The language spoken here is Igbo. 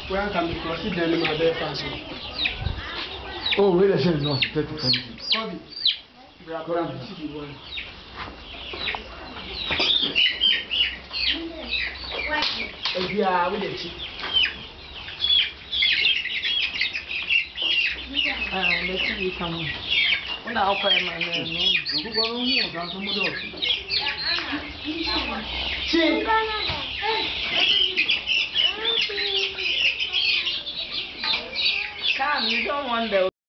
Where can we proceed then my dear fancy? Oh, wait a second, no, take it. Kobe, we are going to see the one. Yeah, we did. Let's see you come. When I'll find my name, no. Go on here, down some more. Come, you don't want the